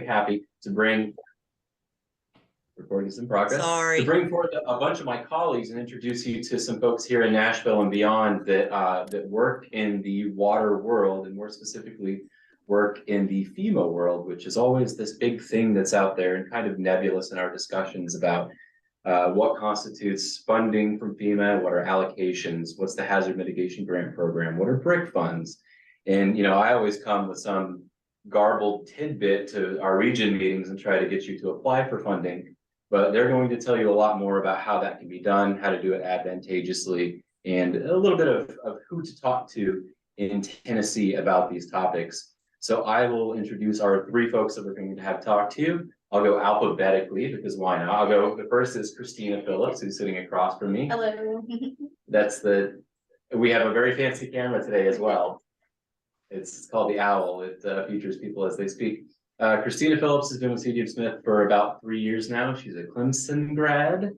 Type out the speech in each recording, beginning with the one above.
happy to bring recording is in progress. Sorry. To bring forth a bunch of my colleagues and introduce you to some folks here in Nashville and beyond that that work in the water world, and more specifically work in the FEMA world, which is always this big thing that's out there and kind of nebulous in our discussions about what constitutes funding from FEMA, what are allocations, what's the hazard mitigation grant program, what are BRIC funds. And I always come with some garbled tidbit to our region meetings and try to get you to apply for funding, but they're going to tell you a lot more about how that can be done, how to do it advantageously, and a little bit of who to talk to in Tennessee about these topics. So I will introduce our three folks that we're going to have talk to you. I'll go alphabetically because why not? I'll go, the first is Christina Phillips, who's sitting across from me. Hello. We have a very fancy camera today as well. It's called the Owl. It features people as they speak. Christina Phillips has been with C.D. Smith for about 3 years now. She's a Clemson grad.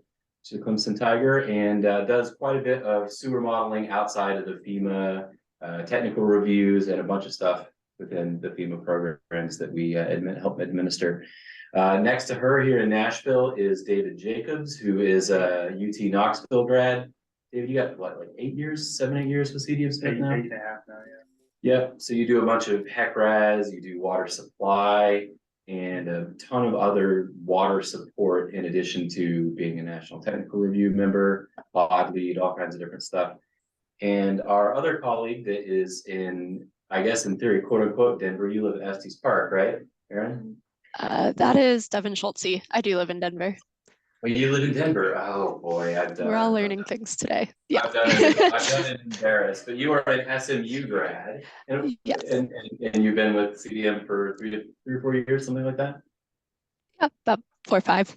She's a Clemson Tiger and does quite a bit of sewer modeling outside of the FEMA technical reviews and a bunch of stuff within the FEMA programs that we help administer. Next to her here in Nashville is David Jacobs, who is a UT Knoxville grad. David, you got what, like 8 years, 7-8 years with C.D. Smith now? 8.5 now, yeah. Yep. So you do a bunch of HECRAS, you do water supply, and a ton of other water support in addition to being a National Technical Review member, pod lead, all kinds of different stuff. And our other colleague that is in, I guess in theory, quote unquote, Denver, you live at Estes Park, right, Erin? That is Devin Schultze. I do live in Denver. Oh, you live in Denver. Oh boy, We're all learning things today. Yeah. I've done it in Paris, but you are an SMU grad, and, yes. and you've been with CDM for 3 or 4 years, something like that. Yeah, about 4 or 5.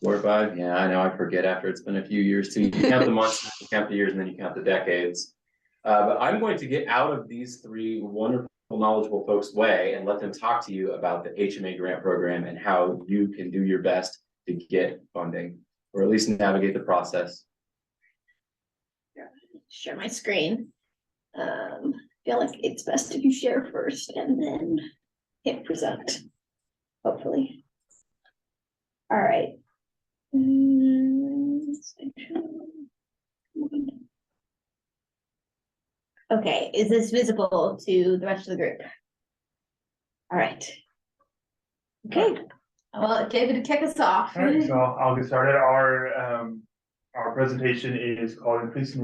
4 or 5. Yeah, I know. I forget after it's been a few years too. You count the months, you count the years, and then you count the decades. But I'm going to get out of these 3 wonderful, knowledgeable folks' way and let them talk to you about the HMA grant program and how you can do your best to get funding, or at least navigate the process. Yeah. Share my screen. Feel like it's best if you share first and then hit present, hopefully. All right. Okay, is this visible to the rest of the group? All right. Okay. Well, David, to kick us off. All right, so I'll get started. Our presentation is called Increasing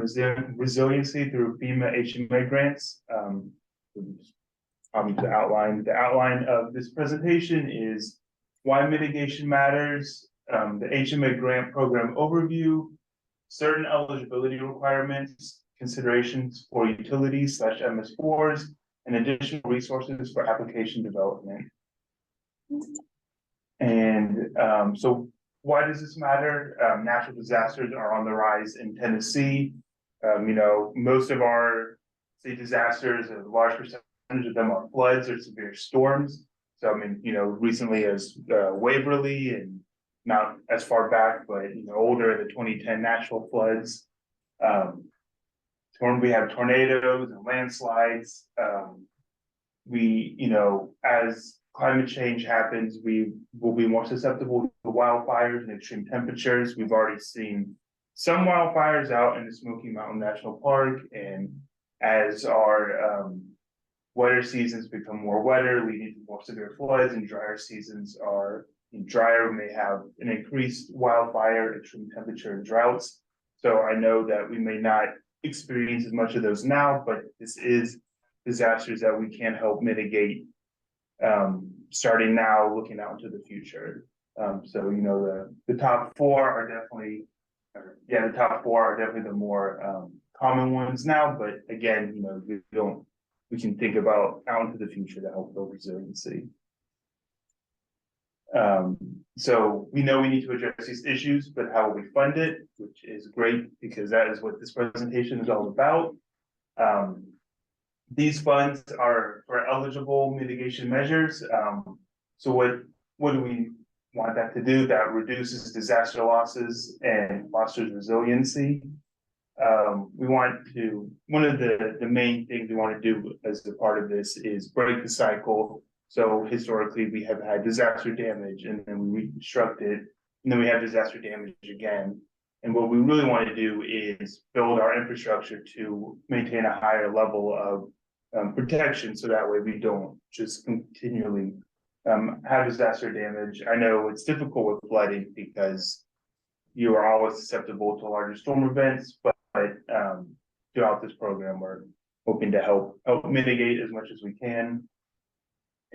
Resiliency Through FEMA HMA Grants. The outline of this presentation is why mitigation matters, the HMA grant program overview, certain eligibility requirements, considerations for utilities / MS4s, and additional resources for application development. And so why does this matter? Natural disasters are on the rise in Tennessee. Most of our disasters, a large percentage of them are floods or severe storms. So, recently as Waverly and not as far back, but, older, the 2010 Nashville floods. We have tornadoes and landslides. As climate change happens, we will be more susceptible to wildfires and extreme temperatures. We've already seen some wildfires out in the Smoky Mountain National Park, and as our wetter seasons become more wetter, leading to more severe floods, and drier seasons are drier, we may have an increased wildfire, extreme temperature, and droughts. So I know that we may not experience as much of those now, but this is disasters that we can help mitigate starting now, looking out into the future. The top 4 are definitely, the more common ones now. But again, we can think about out into the future to help build resiliency. So we know we need to address these issues, but how will we fund it? Which is great because that is what this presentation is all about. These funds are for eligible mitigation measures. So what do we want that to do? That reduces disaster losses and fosters resiliency. One of the main things we want to do as a part of this is break the cycle So historically, we have had disaster damage and then we reconstruct it, and then we have disaster damage again. And what we really want to do is build our infrastructure to maintain a higher level of protection, so that way we don't just continually have disaster damage. I know it's difficult with flooding because you are always susceptible to larger storm events, but throughout this program, we're hoping to help mitigate as much as we can.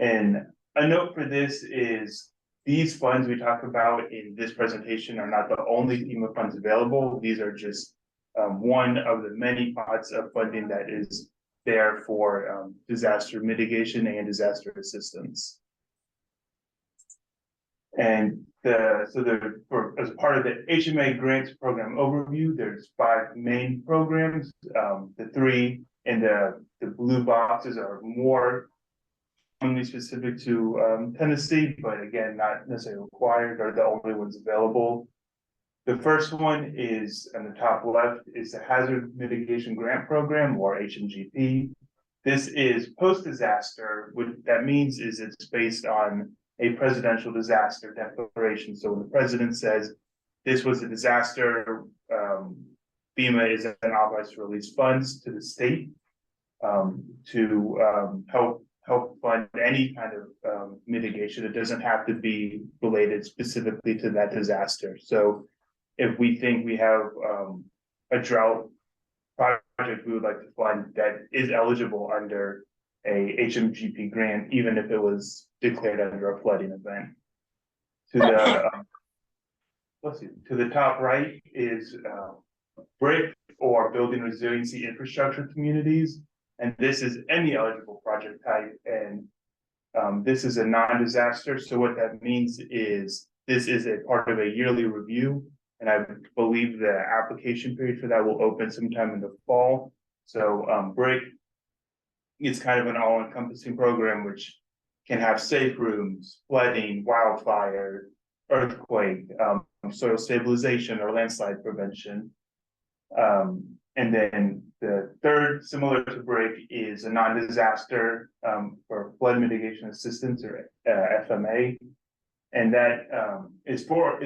And a note for this is these funds we talk about in this presentation are not the only FEMA funds available. These are just one of the many pots of funding that is there for disaster mitigation and disaster assistance. And as part of the HMA grants program overview, there's 5 main programs. The 3 in the blue boxes are more only specific to Tennessee, but again, not necessarily required, or the only ones available. The first one is on the top left is the Hazard Mitigation Grant Program, or HMGP. This is post-disaster. What that means is it's based on a presidential disaster declaration. So when the president says this was a disaster, FEMA is then authorized to release funds to the state to help fund any kind of mitigation. It doesn't have to be related specifically to that disaster. So if we think we have a drought project we would like to fund that is eligible under a HMGP grant, even if it was declared under a flooding event. To the top right is BRIC, or Building Resiliency Infrastructure Communities. And this is any eligible project type, and this is a non-disaster. So what that means is this is a part of a yearly review, and I believe the application period for that will open sometime in the fall. So BRIC is kind of an all-encompassing program which can have safe rooms, flooding, wildfire, earthquake, soil stabilization, or landslide prevention. And then the third, similar to BRIC, is a non-disaster for flood mitigation assistance, or FMA. And that it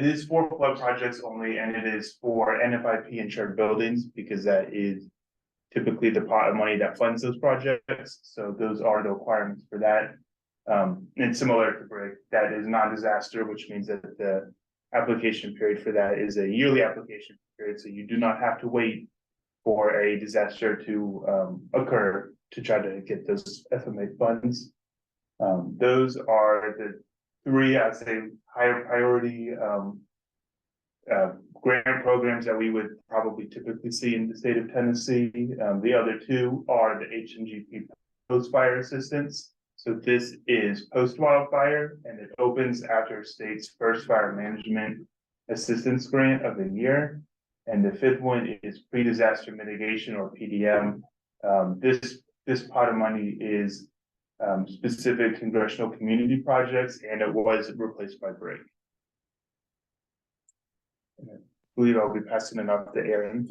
is for flood projects only, and it is for NFIP insured buildings, because that is typically the pot of money that funds those projects. So those are the requirements for that. And similar to BRIC, that is non-disaster, which means that the application period for that is a yearly application period. So you do not have to wait for a disaster to occur to try to get those FMA funds. Those are the 3, I'd say, higher priority grant programs that we would probably typically see in the state of Tennessee. The other 2 are the HMGP post-fire assistance. So this is post-wildfire, and it opens after state's first fire management assistance grant of the year. And the 5th one is pre-disaster mitigation, or PDM. This pot of money is specific congressional community projects, and it was replaced by BRIC. I believe I'll be passing it off to Erin.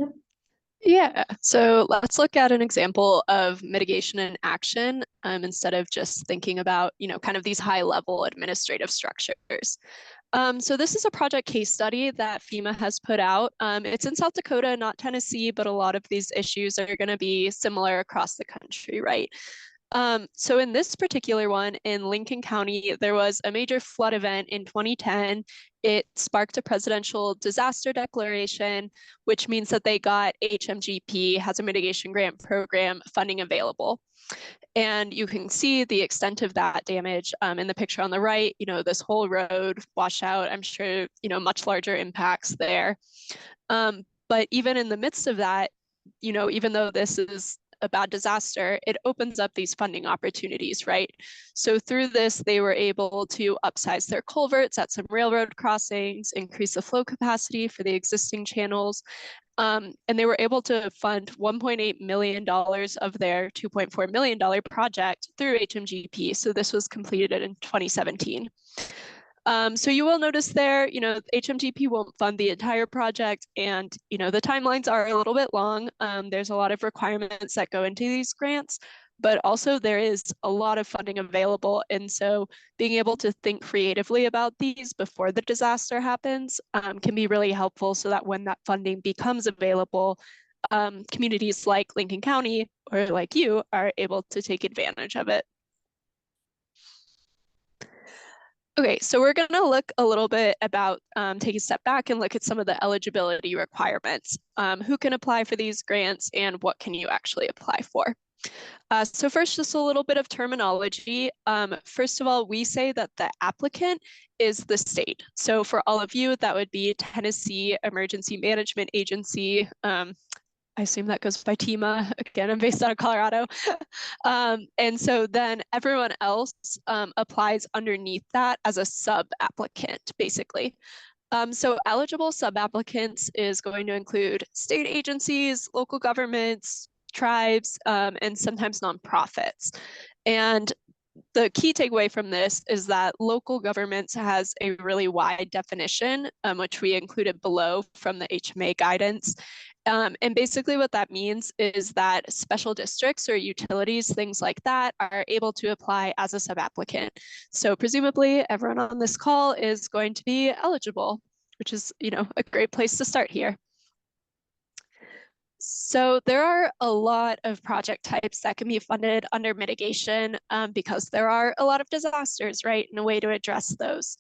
Yeah, so let's look at an example of mitigation in action instead of just thinking about, kind of these high level administrative structures. So this is a project case study that FEMA has put out. It's in South Dakota, not Tennessee, but a lot of these issues are going to be similar across the country, right? So in this particular one in Lincoln County, there was a major flood event in 2010. It sparked a presidential disaster declaration, which means that they got HMGP, Hazard Mitigation Grant Program, funding available. And you can see the extent of that damage in the picture on the right. This whole road washed out. I'm sure, much larger impacts there. But even in the midst of that, even though this is a bad disaster, it opens up these funding opportunities, right? So through this, they were able to upsize their culverts at some railroad crossings, increase the flow capacity for the existing channels, and they were able to fund $1.8 million of their $2.4 million project through HMGP. So this was completed in 2017. So you will notice there, HMGP won't fund the entire project, and, the timelines are a little bit long. There's a lot of requirements that go into these grants, but also there is a lot of funding available. And so being able to think creatively about these before the disaster happens can be really helpful, so that when that funding becomes available, communities like Lincoln County or like you are able to take advantage of it. Okay, so we're going to look a little bit about take a step back and look at some of the eligibility requirements. Who can apply for these grants and what can you actually apply for? So first, just a little bit of terminology. First of all, we say that the applicant is the state. So for all of you, that would be Tennessee Emergency Management Agency. I assume that goes by TEMA. Again, I'm based out of Colorado. And so then everyone else applies underneath that as a sub-applicant, basically. So eligible sub-applicants is going to include state agencies, local governments, tribes, and sometimes nonprofits. And the key takeaway from this is that local governments has a really wide definition, which we included below from the HMA guidance. And basically what that means is that special districts or utilities, things like that, are able to apply as a sub-applicant. So presumably everyone on this call is going to be eligible, which is, a great place to start here. So there are a lot of project types that can be funded under mitigation because there are a lot of disasters, right? And a way to address those.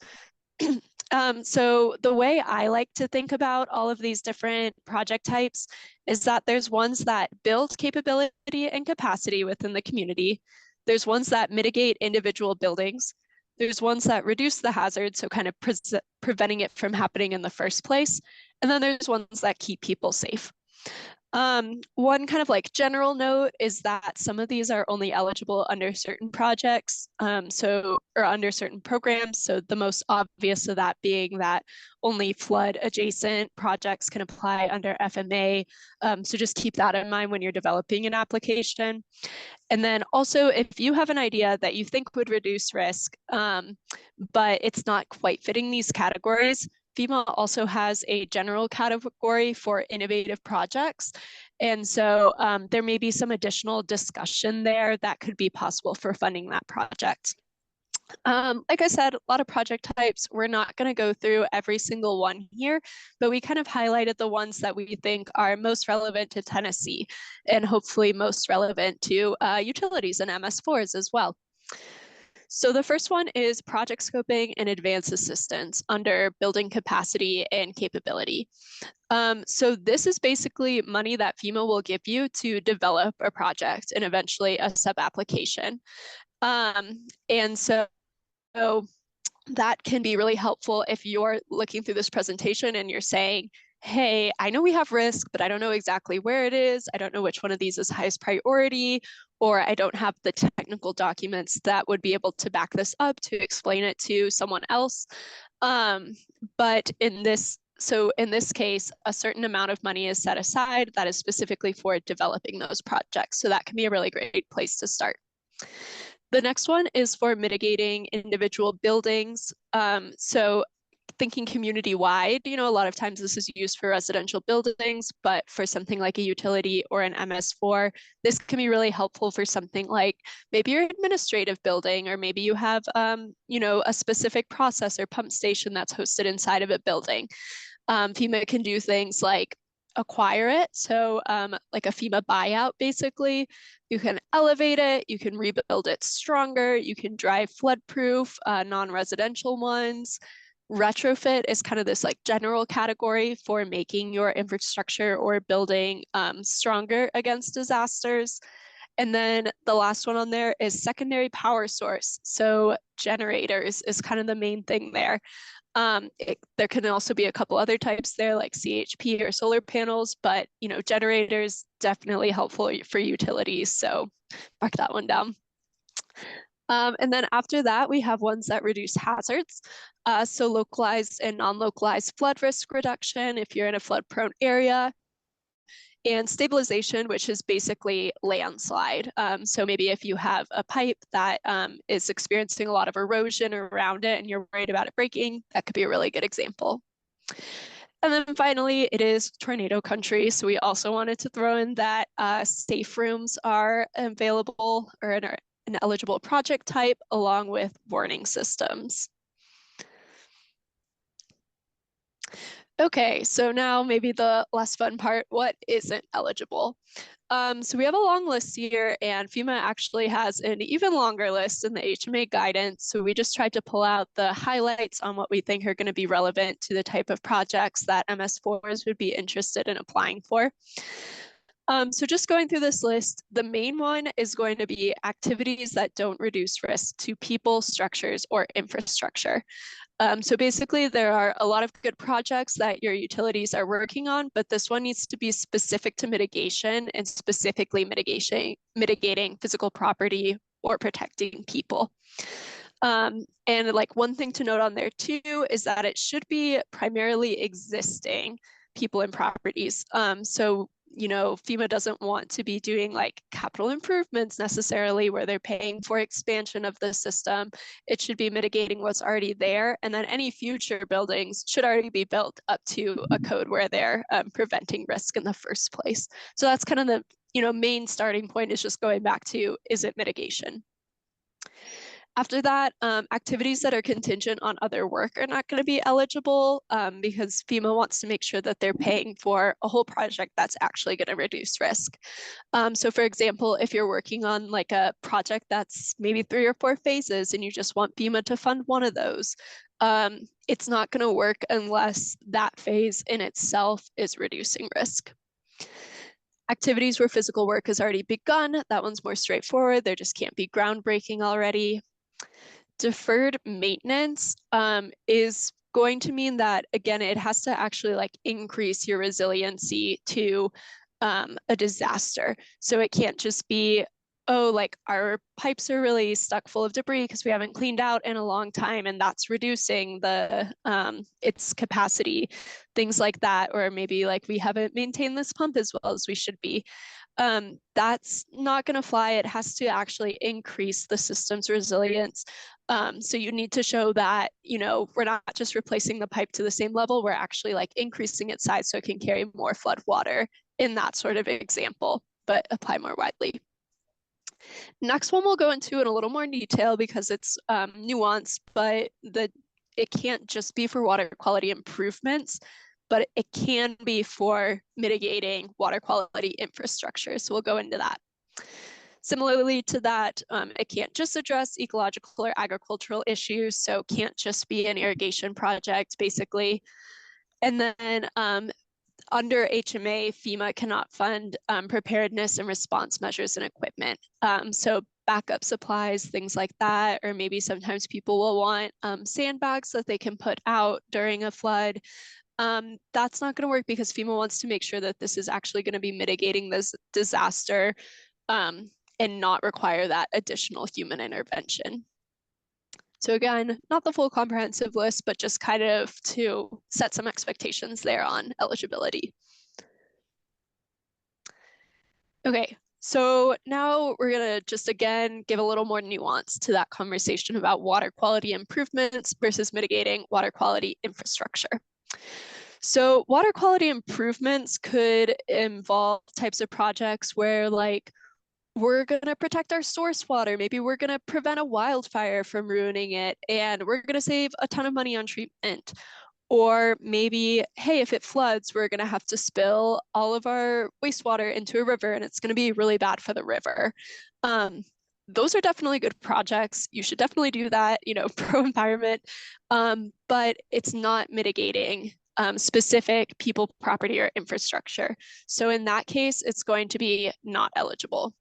So the way I like to think about all of these different project types is that there's ones that build capability and capacity within the community. There's ones that mitigate individual buildings. There's ones that reduce the hazard, so kind of preventing it from happening in the first place. And then there's ones that keep people safe. One kind of like general note is that some of these are only eligible under certain projects, or under certain programs. So the most obvious of that being that only flood adjacent projects can apply under FMA. So just keep that in mind when you're developing an application. And then also, if you have an idea that you think would reduce risk, but it's not quite fitting these categories, FEMA also has a general category for innovative projects. And so there may be some additional discussion there that could be possible for funding that project. Like I said, a lot of project types. We're not going to go through every single one here, but we kind of highlighted the ones that we think are most relevant to Tennessee and hopefully most relevant to utilities and MS4s as well. So the first one is project scoping and advanced assistance under building capacity and capability. So this is basically money that FEMA will give you to develop a project and eventually a sub-application. And so that can be really helpful if you're looking through this presentation and you're saying, hey, I know we have risk, but I don't know exactly where it is. I don't know which one of these is highest priority, or I don't have the technical documents that would be able to back this up to explain it to someone else. But in this case, a certain amount of money is set aside that is specifically for developing those projects. So that can be a really great place to start. The next one is for mitigating individual buildings. So thinking community-wide, a lot of times this is used for residential buildings, but for something like a utility or an MS4, this can be really helpful for something like maybe your administrative building, or maybe you have, a specific process or pump station that's hosted inside of a building. FEMA can do things like acquire it. So like a FEMA buyout, basically. You can elevate it, you can rebuild it stronger, you can drive flood-proof non-residential ones. Retrofit is kind of this like general category for making your infrastructure or building stronger against disasters. And then the last one on there is secondary power source. So generators is kind of the main thing there. There can also be a couple other types there like CHP or solar panels, but generators definitely helpful for utilities. So mark that one down. And then after that, we have ones that reduce hazards. So localized and non-localized flood risk reduction if you're in a flood-prone area. And stabilization, which is basically landslide. So maybe if you have a pipe that is experiencing a lot of erosion around it and you're worried about it breaking, that could be a really good example. And then finally, it is tornado country. So we also wanted to throw in that safe rooms are available or an eligible project type along with warning systems. Okay, so now maybe the less fun part, what isn't eligible? So we have a long list here, and FEMA actually has an even longer list in the HMA guidance. So we just tried to pull out the highlights on what we think are going to be relevant to the type of projects that MS4s would be interested in applying for. So just going through this list, the main one is going to be activities that don't reduce risk to people, structures, or infrastructure. So basically, there are a lot of good projects that your utilities are working on, but this one needs to be specific to mitigation and specifically mitigating physical property or protecting people. And like one thing to note on there too is that it should be primarily existing people and properties. So you know, FEMA doesn't want to be doing like capital improvements necessarily where they're paying for expansion of the system. It should be mitigating what's already there. And then any future buildings should already be built up to a code where they're preventing risk in the first place. So that's kind of the, you know, main starting point is just going back to, is it mitigation? After that, activities that are contingent on other work are not going to be eligible because FEMA wants to make sure that they're paying for a whole project that's actually going to reduce risk. So for example, if you're working on like a project that's maybe 3 or 4 phases and you just want FEMA to fund one of those, it's not going to work unless that phase in itself is reducing risk. Activities where physical work has already begun, that one's more straightforward. There just can't be groundbreaking already. Deferred maintenance is going to mean that, again, it has to actually like increase your resiliency to a disaster. So it can't just be, oh, like our pipes are really stuck full of debris because we haven't cleaned out in a long time and that's reducing the its capacity, things like that. Or maybe like we haven't maintained this pump as well as we should be. That's not going to fly. It has to actually increase the system's resilience. So you need to show that, you know, we're not just replacing the pipe to the same level, we're actually like increasing its size so it can carry more flood water in that sort of example, but apply more widely. Next one we'll go into in a little more detail because it's nuanced, but it can't just be for water quality improvements, but it can be for mitigating water quality infrastructure. So we'll go into that. Similarly to that, it can't just address ecological or agricultural issues, so can't just be an irrigation project, basically. And then under HMA, FEMA cannot fund preparedness and response measures and equipment. So backup supplies, things like that, or maybe sometimes people will want sandbags that they can put out during a flood. That's not going to work because FEMA wants to make sure that this is actually going to be mitigating this disaster and not require that additional human intervention. So again, not the full comprehensive list, but just kind of to set some expectations there on eligibility. Okay, so now we're gonna just again give a little more nuance to that conversation about water quality improvements versus mitigating water quality infrastructure. So water quality improvements could involve types of projects where like we're going to protect our source water. Maybe we're going to prevent a wildfire from ruining it, and we're going to save a ton of money on treatment. Or maybe, hey, if it floods, we're going to have to spill all of our wastewater into a river, and it's going to be really bad for the river. Those are definitely good projects. You should definitely do that, you know, pro-environment, but it's not mitigating specific people, property, or infrastructure. So in that case, it's going to be not eligible.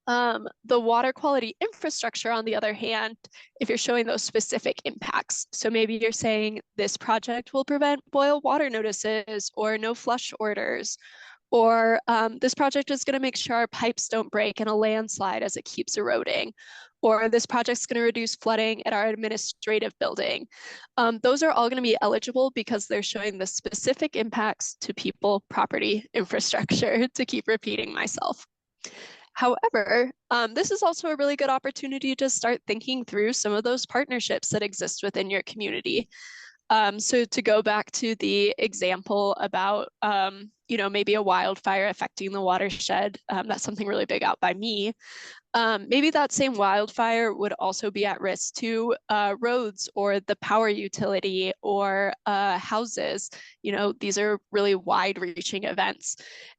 The water quality infrastructure, on the other hand, if you're showing those specific impacts, so maybe you're saying this project will prevent boil water notices or no flush orders, or this project is going to make sure our pipes don't break in a landslide as it keeps eroding, or this project's going to reduce flooding at our administrative building. Those are all going to be eligible because they're showing the specific impacts to people, property, infrastructure, to keep repeating myself. However, this is also a really good opportunity to start thinking through some of those partnerships that exist within your community. So to go back to the example about, you know, maybe a wildfire affecting the watershed, that's something really big out by me. Maybe that same wildfire would also be at risk to roads or the power utility or houses. You know, these are really wide-reaching events.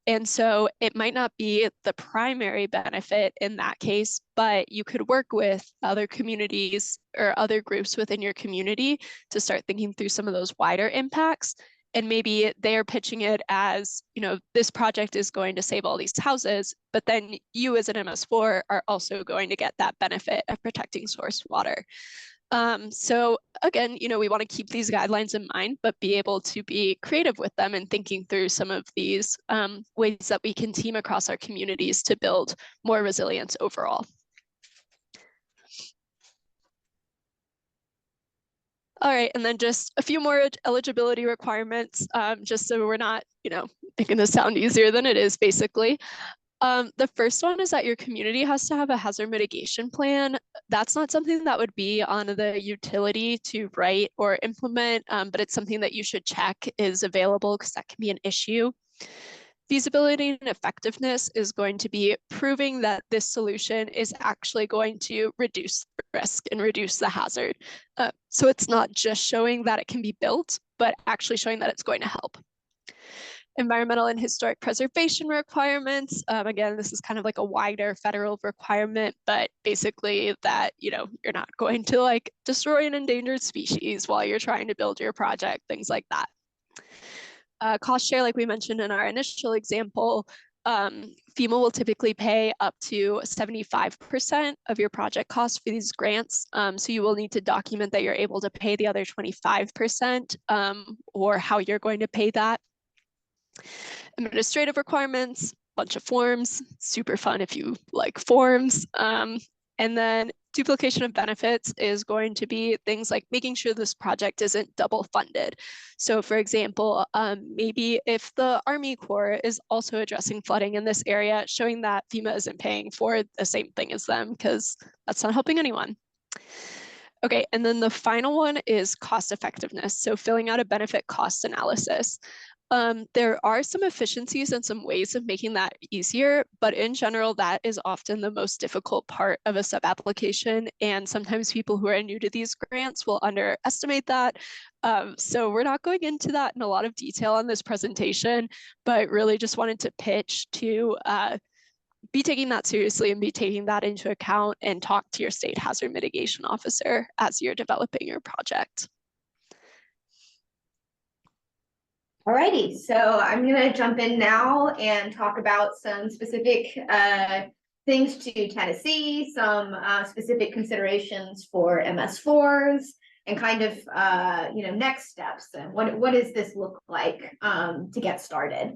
And so it might not be the primary benefit in that case, but you could work with other communities or other groups within your community to start thinking through some of those wider impacts. And maybe they're pitching it as, you know, this project is going to save all these houses, but then you as an MS4 are also going to get that benefit of protecting source water. So again, you know, we want to keep these guidelines in mind, but be able to be creative with them and thinking through some of these ways that we can team across our communities to build more resilience overall. All right, and then just a few more eligibility requirements, just so we're not, you know, making this sound easier than it is basically. The first one is that your community has to have a hazard mitigation plan. That's not something that would be on the utility to write or implement, but it's something that you should check is available because that can be an issue. Feasibility and effectiveness is going to be proving that this solution is actually going to reduce risk and reduce the hazard. So it's not just showing that it can be built, but actually showing that it's going to help. Environmental and historic preservation requirements. Again, this is kind of like a wider federal requirement, but basically that, you know, you're not going to like destroy an endangered species while you're trying to build your project, things like that. Cost share, like we mentioned in our initial example, FEMA will typically pay up to 75% of your project cost for these grants. So you will need to document that you're able to pay the other 25% or how you're going to pay that. Administrative requirements, bunch of forms, super fun if you like forms. And then duplication of benefits is going to be things like making sure this project isn't double funded. So for example, maybe if the Army Corps is also addressing flooding in this area, showing that FEMA isn't paying for the same thing as them, because that's not helping anyone. Okay, and then the final one is cost effectiveness. So filling out a benefit cost analysis. There are some efficiencies and some ways of making that easier, but in general, that is often the most difficult part of a sub-application. And sometimes people who are new to these grants will underestimate that. So we're not going into that in a lot of detail on this presentation, but really just wanted to pitch to be taking that seriously and be taking that into account and talk to your state hazard mitigation officer as you're developing your project. Alrighty, so I'm gonna jump in now and talk about some specific things to Tennessee, some specific considerations for MS4s, and kind of next steps and what does this look like to get started.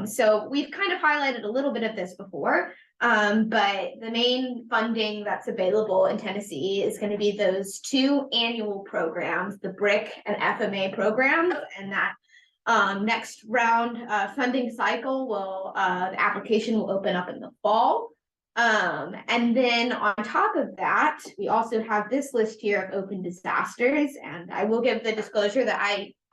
So we've kind of highlighted a little bit of this before, but the main funding that's available in Tennessee is going to be those two annual programs, the BRIC and FMA programs, and that next round funding cycle will the application will open up in the fall. And then on top of that, we also have this list here of open disasters, and I will give the disclosure that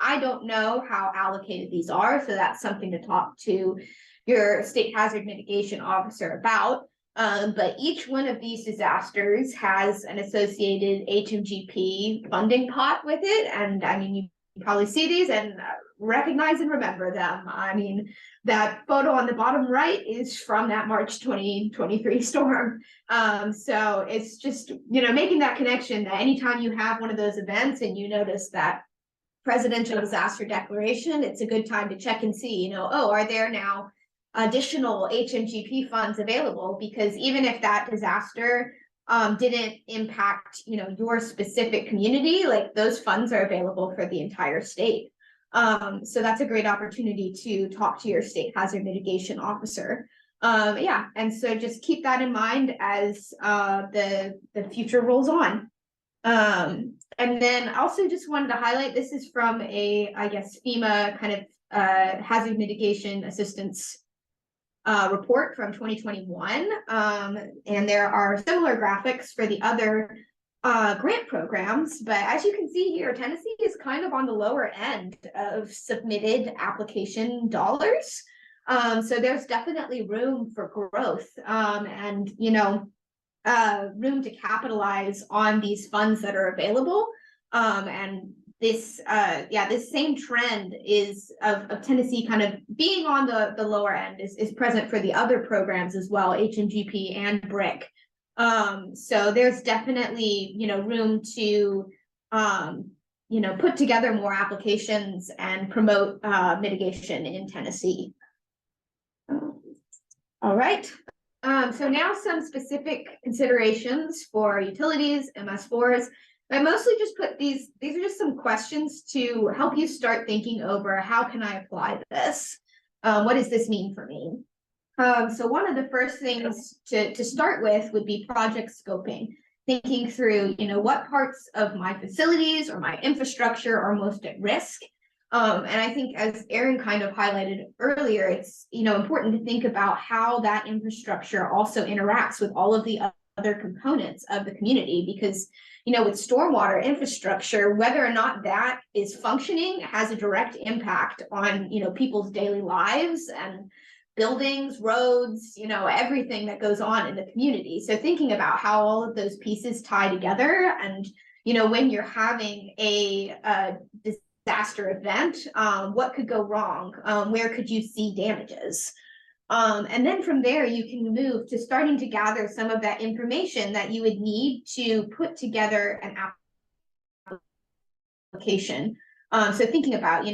I don't know how allocated these are, so that's something to talk to your state hazard mitigation officer about. But each one of these disasters has an associated HMGP funding pot with it, and I mean, you probably see these and recognize and remember them. I mean, that photo on the bottom right is from that March 2023 storm. So it's just, making that connection that anytime you have one of those events and you notice that presidential disaster declaration, it's a good time to check and see, oh, are there now additional HMGP funds available? Because even if that disaster didn't impact, your specific community, like those funds are available for the entire state. So that's a great opportunity to talk to your state hazard mitigation officer. Yeah, and so just keep that in mind as the future rolls on. And then also just wanted to highlight, this is from a, I guess, FEMA kind of hazard mitigation assistance report from 2021. And there are similar graphics for the other grant programs, but as you can see here, Tennessee is kind of on the lower end of submitted application dollars. So there's definitely room for growth, and room to capitalize on these funds that are available. And this same trend is of Tennessee kind of being on the lower end is present for the other programs as well, HMGP and BRIC. So there's definitely, room to, put together more applications and promote mitigation in Tennessee. All right. So now some specific considerations for utilities, MS4s. I mostly just put these are just some questions to help you start thinking over, how can I apply this? What does this mean for me? So one of the first things to start with would be project scoping, thinking through, what parts of my facilities or my infrastructure are most at risk. And I think, as Erin kind of highlighted earlier, it's, important to think about how that infrastructure also interacts with all of the other components of the community, because, with stormwater infrastructure, whether or not that is functioning has a direct impact on, people's daily lives and buildings, roads, everything that goes on in the community. So thinking about how all of those pieces tie together, and, when you're having a disaster event, what could go wrong? Where could you see damages? And then from there, you can move to starting to gather some of that information that you would need to put together an application. So thinking about,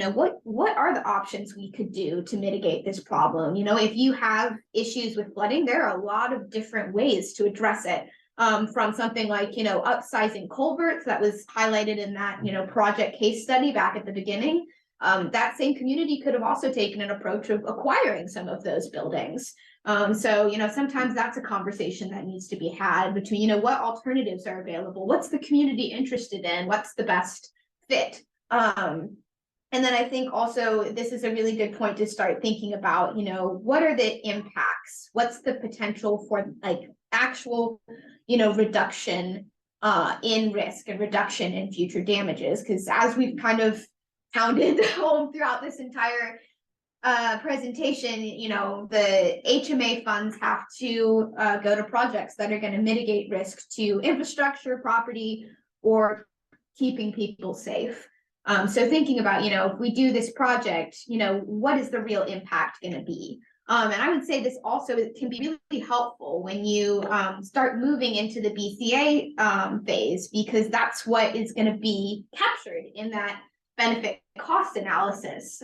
what are the options we could do to mitigate this problem? If you have issues with flooding, there are a lot of different ways to address it. From something like, upsizing culverts that was highlighted in that, project case study back at the beginning. That same community could have also taken an approach of acquiring some of those buildings. So, sometimes that's a conversation that needs to be had between, what alternatives are available, what's the community interested in, what's the best fit. And then I think also this is a really good point to start thinking about, what are the impacts? What's the potential for actual, reduction in risk and reduction in future damages? Because as we've kind of pounded home throughout this entire presentation, the HMA funds have to go to projects that are going to mitigate risk to infrastructure, property, or keeping people safe. So thinking about, if we do this project, what is the real impact going to be? And I would say this also can be really helpful when you start moving into the BCA phase, because that's what is going to be captured in that benefit cost analysis,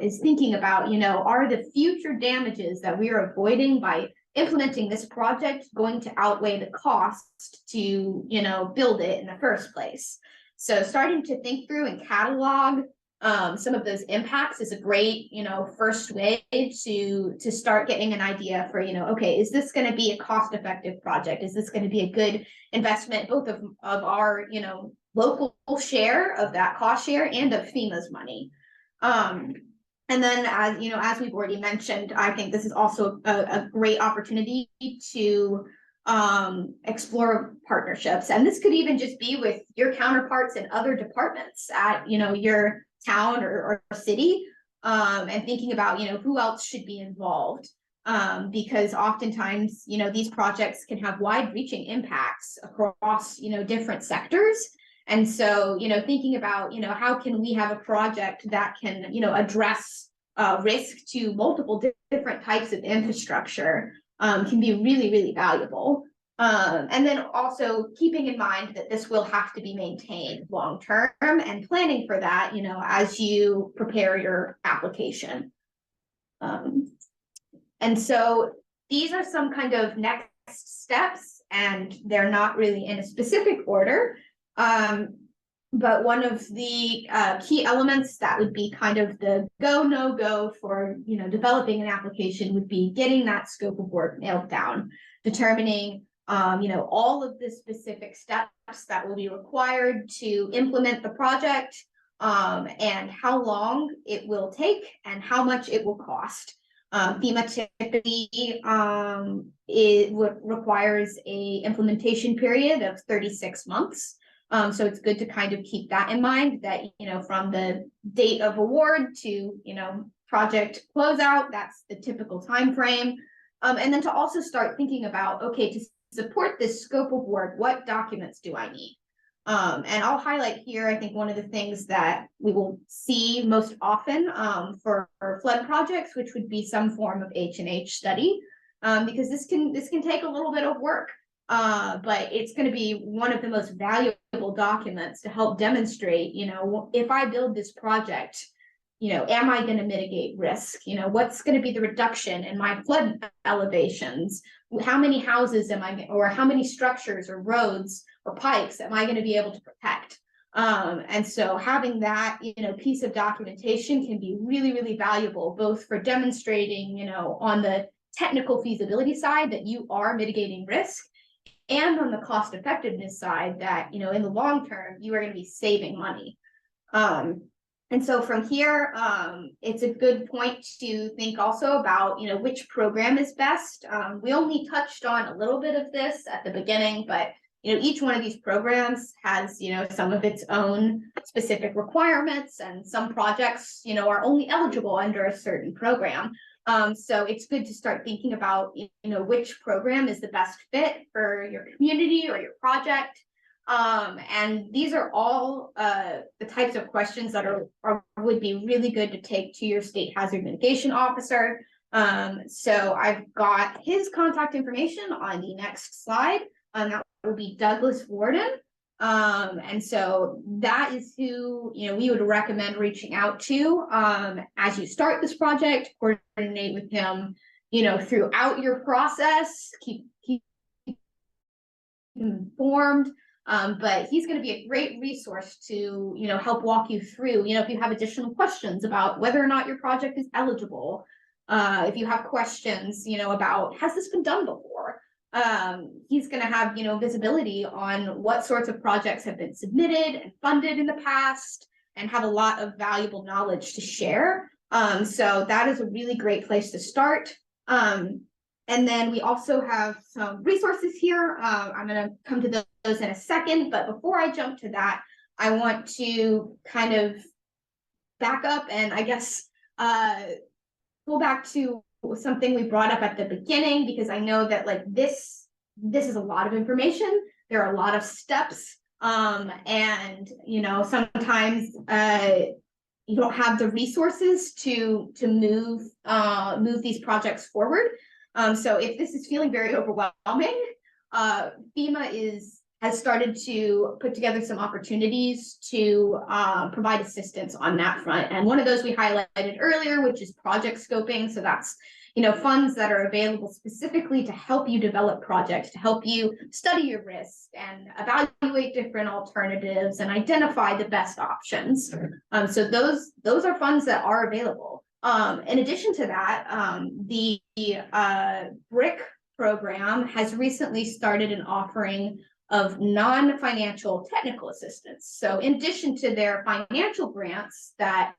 is thinking about, are the future damages that we are avoiding by implementing this project going to outweigh the cost to, build it in the first place? So starting to think through and catalog some of those impacts is a great, first way to start getting an idea for, okay, is this going to be a cost-effective project? Is this going to be a good investment, both of our, local share of that cost share and of FEMA's money? And then, as we've already mentioned, I think this is also a great opportunity to explore partnerships. And this could even just be with your counterparts in other departments at, your town or city, and thinking about, who else should be involved. Because oftentimes, these projects can have wide-reaching impacts across, different sectors. And so, thinking about, how can we have a project that can, address risk to multiple different types of infrastructure can be really, really valuable. And then also keeping in mind that this will have to be maintained long term, and planning for that, as you prepare your application. And so these are some kind of next steps, and they're not really in a specific order. But one of the key elements that would be kind of the go, no go for, developing an application would be getting that scope of work nailed down, determining, all of the specific steps that will be required to implement the project, and how long it will take and how much it will cost. FEMA typically requires a implementation period of 36 months. So it's good to kind of keep that in mind, that, you know, from the date of award to, you know, project closeout, that's the typical time frame. And then to also start thinking about, okay, to support this scope of work, what documents do I need? And I'll highlight here, I think one of the things that we will see most often for flood projects, which would be some form of H&H study, because this can take a little bit of work, but it's going to be one of the most valuable documents to help demonstrate, you know, if I build this project, you know, am I going to mitigate risk? You know, what's going to be the reduction in my flood elevations? How many houses am I, or how many structures or roads or pipes am I going to be able to protect? And so having that, you know, piece of documentation can be really, really valuable, both for demonstrating, you know, on the technical feasibility side that you are mitigating risk, and on the cost effectiveness side that, you know, in the long term, you are going to be saving money. And so from here, it's a good point to think also about, you know, which program is best. We only touched on a little bit of this at the beginning, but, you know, each one of these programs has, you know, some of its own specific requirements, and some projects, you know, are only eligible under a certain program. So it's good to start thinking about, you know, which program is the best fit for your community or your project. And these are all the types of questions that would be really good to take to your state hazard mitigation officer. So I've got his contact information on the next slide, and that will be Douglas Warden. And so that is who, you know, we would recommend reaching out to as you start this project. Coordinate with him, you know, throughout your process, keep informed. But he's going to be a great resource to, you know, help walk you through, you know, if you have additional questions about whether or not your project is eligible, if you have questions, you know, about, has this been done before? He's going to have, you know, visibility on what sorts of projects have been submitted and funded in the past, and have a lot of valuable knowledge to share. So that is a really great place to start. And then we also have some resources here. I'm going to come to those in a second, but before I jump to that, I want to kind of back up and I guess go back to something we brought up at the beginning, because I know that like this is a lot of information. There are a lot of steps, and you know, sometimes you don't have the resources to move these projects forward. So if this is feeling very overwhelming, FEMA has started to put together some opportunities to provide assistance on that front. And one of those we highlighted earlier, which is project scoping. So that's, you know, funds that are available specifically to help you develop projects, to help you study your risk and evaluate different alternatives and identify the best options. So those are funds that are available. In addition to that, the BRIC program has recently started an offering of non-financial technical assistance. So in addition to their financial grants that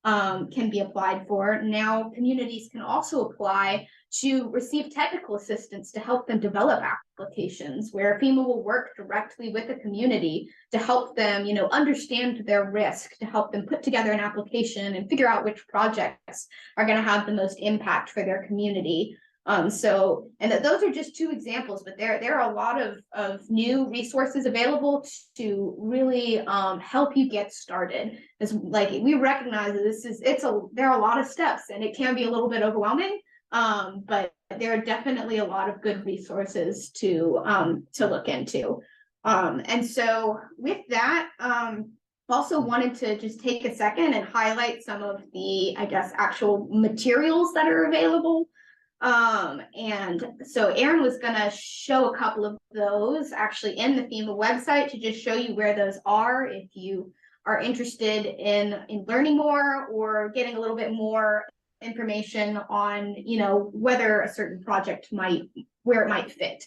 can be applied for, now communities can also apply to receive technical assistance to help them develop applications, where FEMA will work directly with the community to help them, you know, understand their risk, to help them put together an application and figure out which projects are going to have the most impact for their community. So, and those are just two examples, but there are a lot of new resources available to really help you get started. It's like, we recognize that there are a lot of steps and it can be a little bit overwhelming, but there are definitely a lot of good resources to look into. And so with that, also wanted to just take a second and highlight some of the, I guess, actual materials that are available. And so Aaron was going to show a couple of those actually in the FEMA website to just show you where those are if you are interested in learning more or getting a little bit more information on, you know, whether a certain project where it might fit.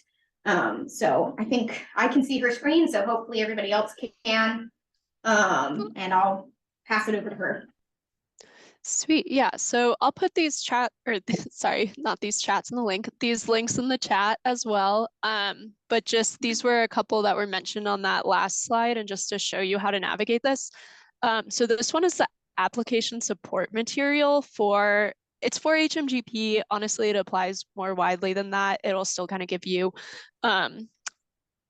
So I think I can see her screen, so hopefully everybody else can, and I'll pass it over to her. Sweet. Yeah. So I'll put these sorry, not these chats in the link, these links in the chat as well. But just these were a couple that were mentioned on that last slide, and just to show you how to navigate this. So this one is the application support material it's for HMGP. Honestly, it applies more widely than that. It'll still kind of give you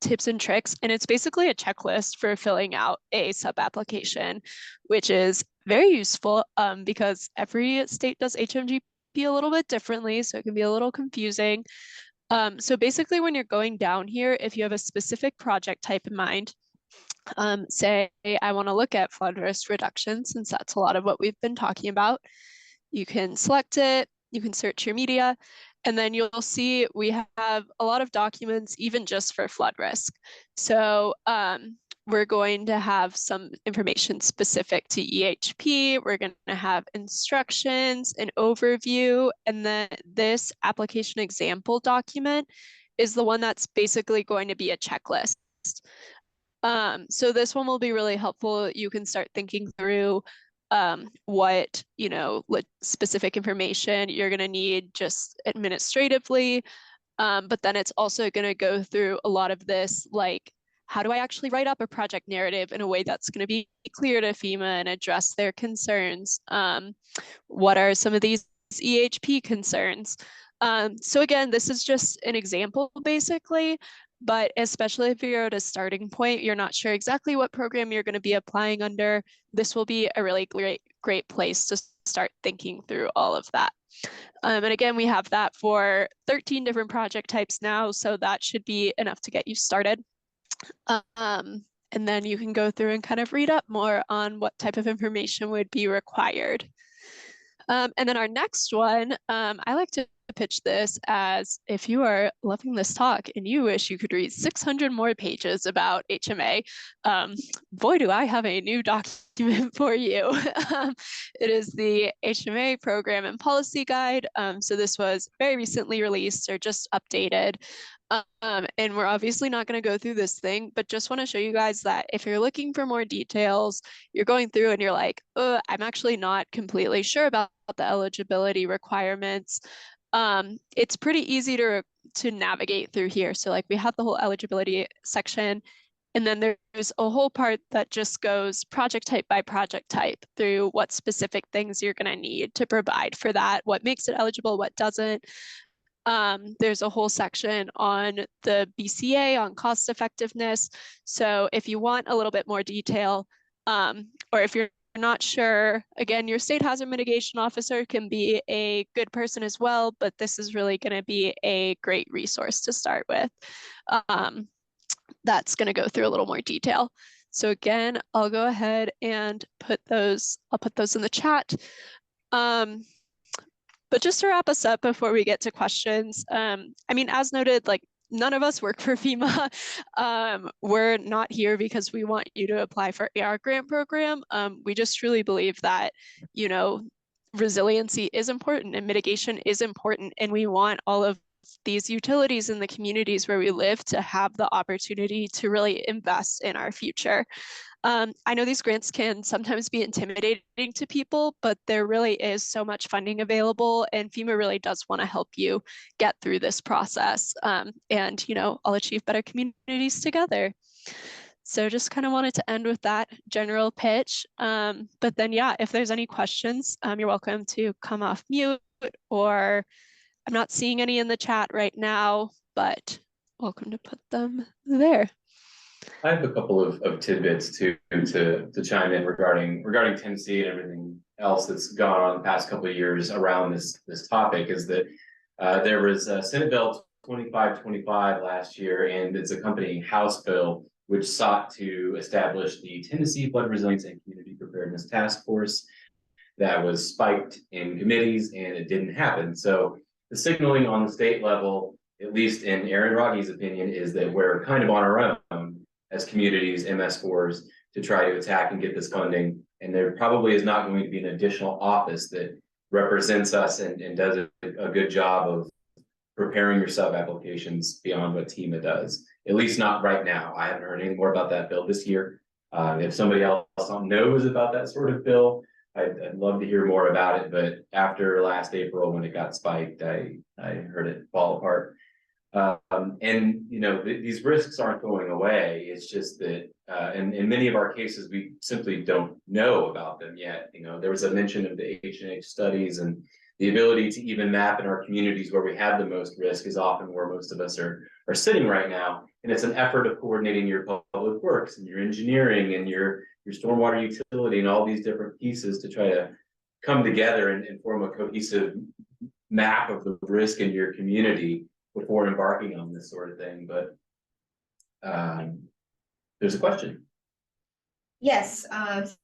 tips and tricks, and it's basically a checklist for filling out a sub application, which is very useful because every state does HMGP a little bit differently, so it can be a little confusing. So basically, when you're going down here, if you have a specific project type in mind, say I want to look at flood risk reduction, since that's a lot of what we've been talking about, you can select it, you can search your media, and then you'll see we have a lot of documents, even just for flood risk. So we're going to have some information specific to EHP. We're going to have instructions, an overview, and then this application example document is the one that's basically going to be a checklist. So this one will be really helpful. You can start thinking through what, specific information you're going to need just administratively. But then it's also going to go through a lot of this, like, how do I actually write up a project narrative in a way that's going to be clear to FEMA and address their concerns? What are some of these EHP concerns? So again, this is just an example, basically. But especially if you're at a starting point, you're not sure exactly what program you're going to be applying under, this will be a really great place to start thinking through all of that. And again, we have that for 13 different project types now, so that should be enough to get you started. And then you can go through and kind of read up more on what type of information would be required. And then our next one, I like to pitch this as, if you are loving this talk and you wish you could read 600 more pages about HMA, boy, do I have a new document for you. It is the HMA Program and Policy Guide. So this was very recently released or just updated. And we're obviously not going to go through this thing, but just want to show you guys that if you're looking for more details, you're going through and you're like, I'm actually not completely sure about the eligibility requirements. It's pretty easy to navigate through here. So like we have the whole eligibility section, and then there's a whole part that just goes project type by project type through what specific things you're going to need to provide for that, what makes it eligible, what doesn't. There's a whole section on the BCA on cost effectiveness. So if you want a little bit more detail, or if you're not sure, again, your state hazard mitigation officer can be a good person as well, but this is really going to be a great resource to start with. That's going to go through a little more detail. So again, I'll go ahead and I'll put those in the chat. But just to wrap us up before we get to questions, I mean, as noted, like none of us work for FEMA. We're not here because we want you to apply for our grant program. We just truly believe that, resiliency is important and mitigation is important, and we want all of these utilities in the communities where we live to have the opportunity to really invest in our future. I know these grants can sometimes be intimidating to people, but there really is so much funding available, and FEMA really does want to help you get through this process, and all achieve better communities together. So just kind of wanted to end with that general pitch. But then, yeah, if there's any questions, you're welcome to come off mute, or I'm not seeing any in the chat right now, but welcome to put them there. I have a couple of tidbits to chime in regarding Tennessee and everything else that's gone on the past couple of years around this topic. Is that there was Senate Bill 2525 last year, and its accompanying House bill, which sought to establish the Tennessee Flood Resilience and Community Preparedness Task Force. That was spiked in committees, and it didn't happen. So the signaling on the state level, at least in Aaron Rodney's opinion, is that we're kind of on our own as communities, MS4s, to try to attack and get this funding. And there probably is not going to be an additional office that represents us and does a good job of preparing your sub applications beyond what TEMA does. At least not right now. I haven't heard any more about that bill this year. If somebody else knows about that sort of bill, I'd love to hear more about it, but after last April, when it got spiked, I heard it fall apart. And you know, these risks aren't going away. It's just that, in many of our cases, we simply don't know about them yet. You know, there was a mention of the H&H studies, and the ability to even map in our communities where we have the most risk is often where most of us are sitting right now. And it's an effort of coordinating your public works and your engineering and your stormwater utility and all these different pieces to try to come together and form a cohesive map of the risk in your community before embarking on this sort of thing. But there's a question. Yes,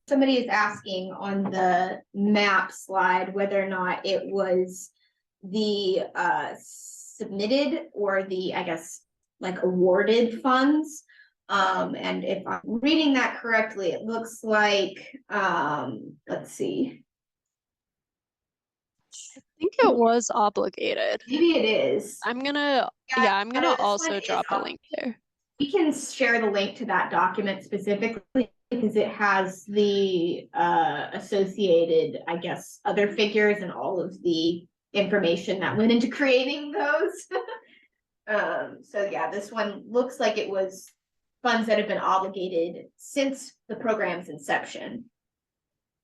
somebody is asking on the map slide whether or not it was the submitted or the, I guess, like awarded funds. And if I'm reading that correctly, it looks like, let's see. I think it was obligated. Maybe it is. I'm gonna also drop a link there. We can share the link to that document specifically because it has the associated, I guess, other figures and all of the information that went into creating those. So yeah, this one looks like it was funds that have been obligated since the program's inception.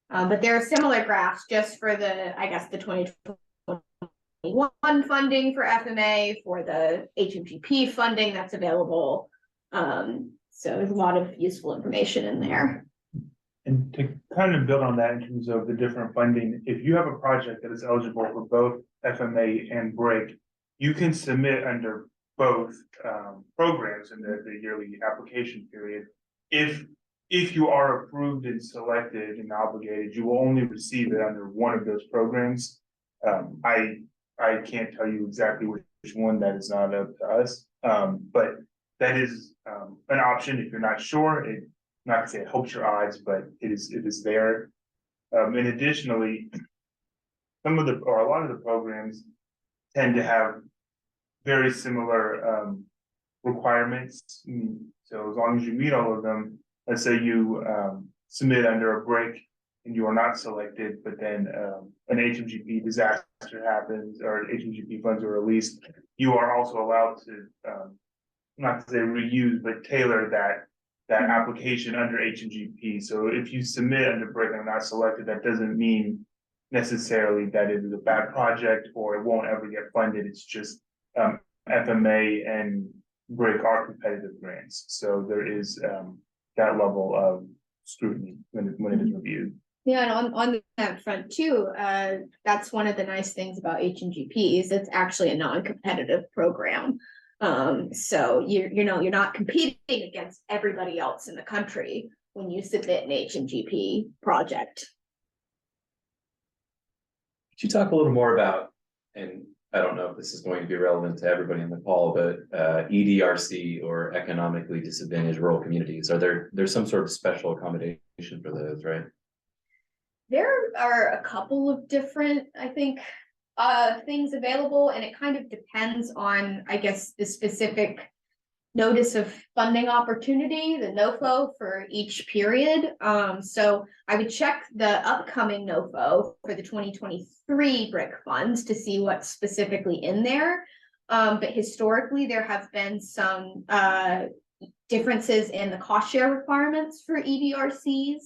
But there are similar graphs just for the, I guess, the 2021 funding for FMA, for the HMGP funding that's available. So there's a lot of useful information in there. And to kind of build on that in terms of the different funding, if you have a project that is eligible for both FMA and BRIC, you can submit under both programs in the yearly application period. If you are approved and selected and obligated, you will only receive it under one of those programs. I can't tell you exactly which one, that is not up to us, but that is an option if you're not sure. Not to say it helps your odds, but it is there. And additionally, a lot of the programs tend to have very similar requirements. So as long as you meet all of them, let's say you submit under a BRIC and you are not selected, but then an HMGP disaster happens or HMGP funds are released, you are also allowed to, not to say reuse, but tailor that application under HMGP. So if you submit under BRIC and are not selected, that doesn't mean necessarily that it is a bad project or it won't ever get funded. It's just FMA and BRIC are competitive grants. So there is that level of scrutiny when it is reviewed. Yeah, and on that front too, that's one of the nice things about HMGP is it's actually a non-competitive program. So you're not competing against everybody else in the country when you submit an HMGP project. Could you talk a little more about, and I don't know if this is going to be relevant to everybody in the call, but EDRC or economically disadvantaged rural communities, there's some sort of special accommodation for those, right? There are a couple of different, I think, things available, and it kind of depends on, I guess, the specific notice of funding opportunity, the NOFO for each period. So I would check the upcoming NOFO for the 2023 BRIC funds to see what's specifically in there. But historically, there have been some differences in the cost share requirements for EDRCs.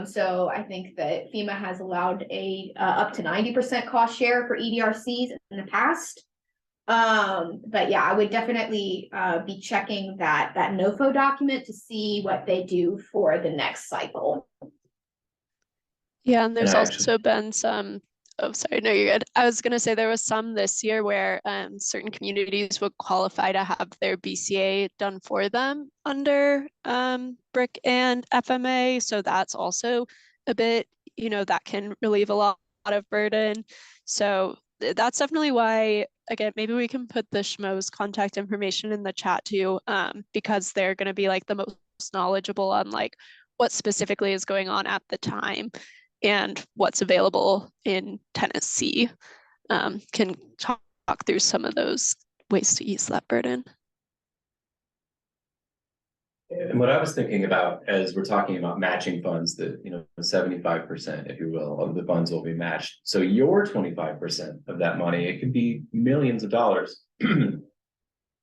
So I think that FEMA has allowed a up to 90% cost share for EDRCs in the past. But yeah, I would definitely be checking that NOFO document to see what they do for the next cycle. Yeah, and there's also been some, oh, sorry, no, you're good. I was gonna say there was some this year where certain communities would qualify to have their BCA done for them under BRIC and FMA. So that's also a bit, that can relieve a lot of burden. So that's definitely why, again, maybe we can put the SHMO's contact information in the chat too, because they're gonna be like the most knowledgeable on like what specifically is going on at the time and what's available in Tennessee. Can talk through some of those ways to ease that burden. And what I was thinking about as we're talking about matching funds, that, 75%, if you will, of the funds will be matched. So your 25% of that money, it could be millions of dollars.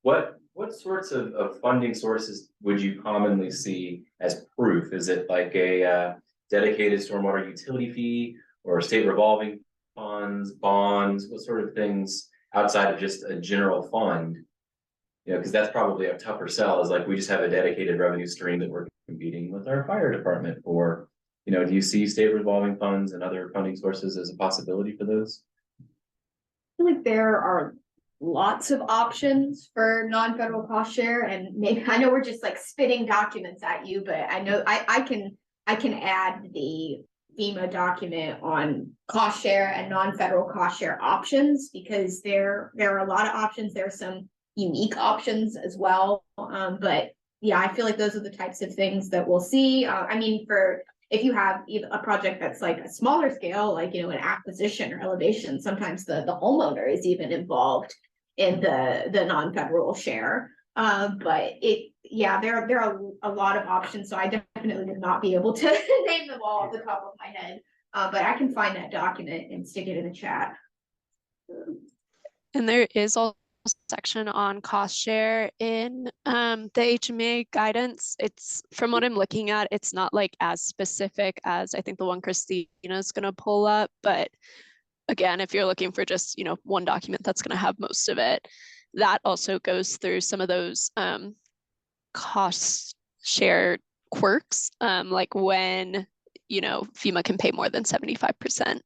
What sorts of funding sources would you commonly see as proof? Is it like a dedicated stormwater utility fee or state revolving funds, bonds? What sort of things outside of just a general fund? Because that's probably a tougher sell, is like, we just have a dedicated revenue stream that we're competing with our fire department for. Do you see state revolving funds and other funding sources as a possibility for those? I feel like there are lots of options for non-federal cost share, and maybe, I know we're just like spitting documents at you, but I know I can add the FEMA document on cost share and non-federal cost share options, because there are a lot of options. There are some unique options as well. But yeah, I feel like those are the types of things that we'll see. I mean, if you have a project that's like a smaller scale, like, an acquisition or elevation, sometimes the homeowner is even involved in the non-federal share. But there are a lot of options. So I definitely would not be able to name them all off the top of my head. But I can find that document and stick it in the chat. And there is also a section on cost share in the HMA guidance. It's, from what I'm looking at, it's not like as specific as I think the one Christina is going to pull up. But again, if you're looking for just, one document that's going to have most of it, that also goes through some of those cost share quirks, like when, FEMA can pay more than 75%.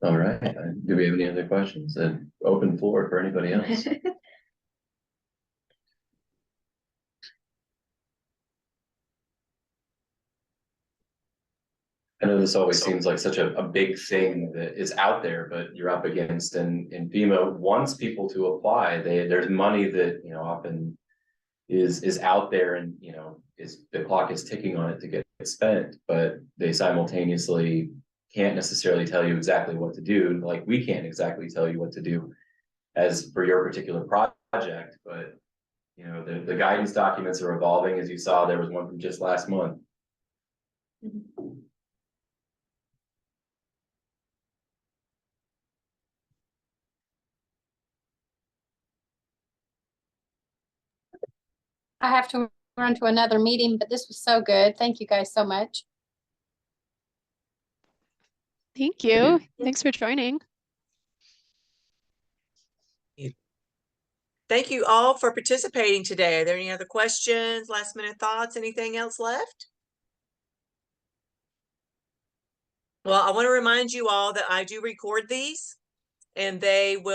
All right. Do we have any other questions? And open floor for anybody else. I know this always seems like such a big thing that is out there, but you're up against, and FEMA wants people to apply. There's money that, often is out there, and, is the clock is ticking on it to get spent, but they simultaneously can't necessarily tell you exactly what to do. Like, we can't exactly tell you what to do as for your particular project, but the guidance documents are evolving. As you saw, there was one from just last month. I have to run to another meeting, but this was so good. Thank you guys so much. Thank you. Thanks for joining. Thank you all for participating today. Are there any other questions, last minute thoughts, anything else left? Well, I want to remind you all that I do record these, and they will